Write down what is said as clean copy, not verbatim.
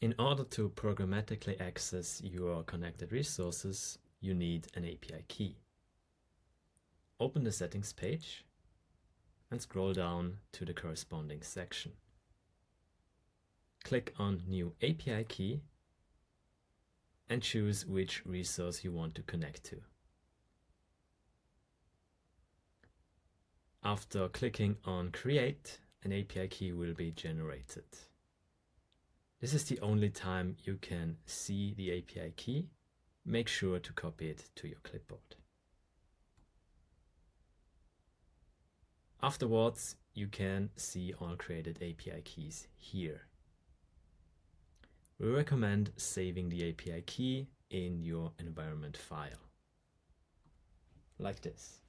In order to programmatically access your connected resources, you need an API key. Open the settings page and scroll down to the corresponding section. Click on New API Key and choose which resource you want to connect to. After clicking on Create, an API key will be generated. This is the only time you can see the API key. Make sure to copy it to your clipboard. Afterwards, you can see all created API keys here. We recommend saving the API key in your environment file, like this.